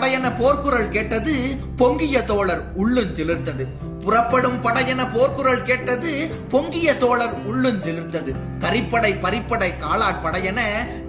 படையென போர்க்குரல் கேட்டது, பொங்கிய தோழர் உள்ளுஞ்சிலிர்த்தது. புறப்படும் படையென போர்க்குரல் கேட்டது, பொங்கிய தோழர் உள்ளுஞ்சிலிர்த்தது. கரிப்படை பரிப்படை காலாட்படையென,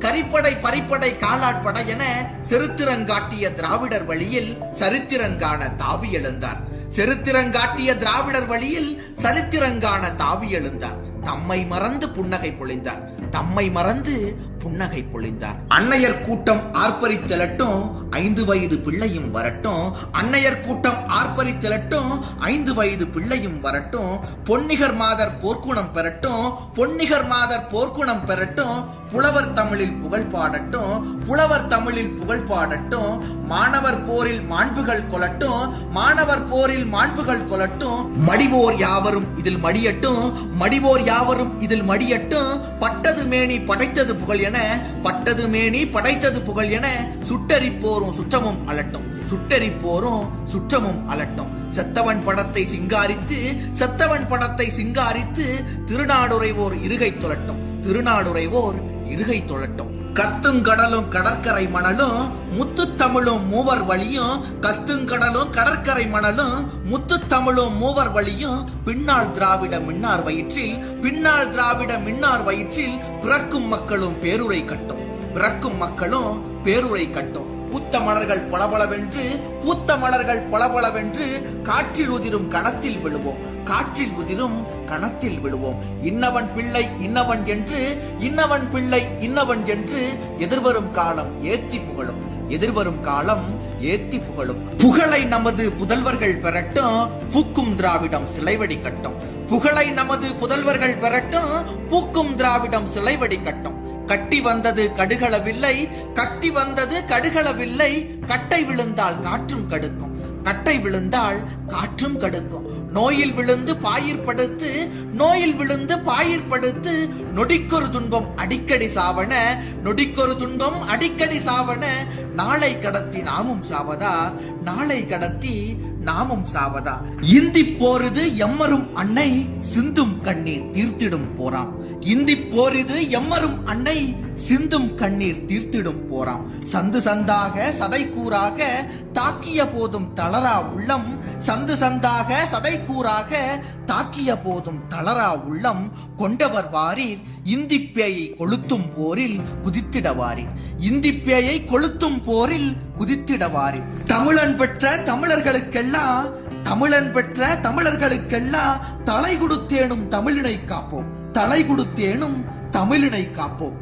கரிப்படை பரிப்படை காலாட்படையென செருத்திரங்காட்டிய திராவிடர் வழியில் சரித்திரங்கான தாவி எழுந்தார். செருத்திரங்காட்டிய திராவிடர் வழியில் சரித்திரங்கான தாவி எழுந்தார். தம்மை மறந்து புன்னகை பொழிந்தார். தம்மை மறந்து புன்னகை பொழிந்தார். அன்னையர் கூட்டம் ஆர்ப்பரித்தலட்டும், 5 வயது பிள்ளையும் வரட்டும். அன்னையர் கூட்டம் ஆர்ப்பரித்தலட்டும், 5 வயது பிள்ளையும் வரட்டும். பொன்னிகர் மாதர் போர்க்குணம் பெறட்டும், பொன்னிகர் மாதர் போர்க்குணம் பெறட்டும். புலவர் தமிழில் புகழ் பாடட்டும், புலவர் தமிழில் புகழ் பாடட்டும். மாணவர் போரில் மாண்புகள் கொள்ளட்டும், மாணவர் போரில் மாண்புகள் கொள்ளட்டும். மடிவோர் யாவரும் இதில் மடியட்டும், மடிவோர் யாவரும் இதில் மடியட்டும். பட்டது மேனி படைத்தது புகழ் என, பட்டது மேனி படைத்தது புகழ் என சுட்டரிப்போரும் சுற்றமும் அலட்டும், சுட்டரிப்போரும் சுற்றமும் அலட்டும். செத்தவன் படத்தை சிங்காரித்து, செத்தவன் படத்தை சிங்காரித்து திருநாடுரைவோர் இருகை தொழட்டும், திருநாடுரைவோர் இருகை தொழட்டும். கத்துங்கடலும் கடற்கரை மணலும் முத்து தமிழும் மூவர் வழியும், கத்துங்கடலும் கடற்கரை மணலும் முத்து தமிழும் மூவர் வழியும். பின்னால் திராவிட மின்னார் வயிற்றில், பின்னால் திராவிட மின்னார் வயிற்றில் பிறக்கும் மக்களும் பேருரை கட்டும், பிறக்கும் மக்களும் பேருரை கட்டும். பூத்த மலர்கள் பளபளவென்று, பூத்த மலர்கள் பளபளவென்று காற்றில் உதிரும் கணத்தில் விழுவோம், காற்றில் உதிரும் கணத்தில் விழுவோம். இன்னவன் பிள்ளை இன்னவன் என்று, இன்னவன் பிள்ளை இன்னவன் என்று எதிர்வரும் காலம் ஏத்தி புகழும், எதிர்வரும் காலம் ஏத்தி புகழும். புகழை நமது புதல்வர்கள் பெறட்டும், பூக்கும் திராவிடம் சிலைவடி கட்டும். புகழை நமது புதல்வர்கள் பெறட்டும், பூக்கும் திராவிடம் சிலைவடி கட்டும். கட்டி வந்தது கடுகளவில்லை, கட்டி வந்தது கடுகளவில்லை. கட்டை விழுந்தால் காற்றும் கடுக்கும், கட்டை விழுந்தால் காற்றும் கடுக்கும். நோயில் விழுந்து பாயிர் படுத்து, நோயில் விழுந்து பாயிர் படுத்து. நொடிக்கொரு துன்பம் அடிக்கடி சாவன, நொடிக்கொரு துன்பம் அடிக்கடி சாவன. நாளை கடத்தி நாமும் சாவதா, நாளை கடத்தி நாமும் சாவதா. இந்தி போரிது எம்மரும் அன்னை, சிந்தும் கண்ணீர் தீர்த்திடும் போராம். இந்தி போரிது எம்மரும் அன்னை, சிந்தும் கண்ணீர் தீர்த்திடும் போராம். சந்து சந்தாக சதை கூறாக தாக்கிய போதும் தளரா உள்ளம், சந்து சந்தாக சதை கூறாக தாக்கிய போதும் தளரா உள்ளம். கொண்டவர் வாரீர் இந்தி பேயை கொளுத்தும் போரில் குதித்திடவாரீர், இந்தி பேயை கொளுத்தும் போரில் குதித்திடவாரீர். தமிழன் பெற்ற தமிழர்களுக்கெல்லாம், தமிழன் பெற்ற தமிழர்களுக்கெல்லாம் தலை கொடுத்தேனும் தமிழினை காப்போம், தலை கொடுத்தேனும் தமிழினை காப்போம்.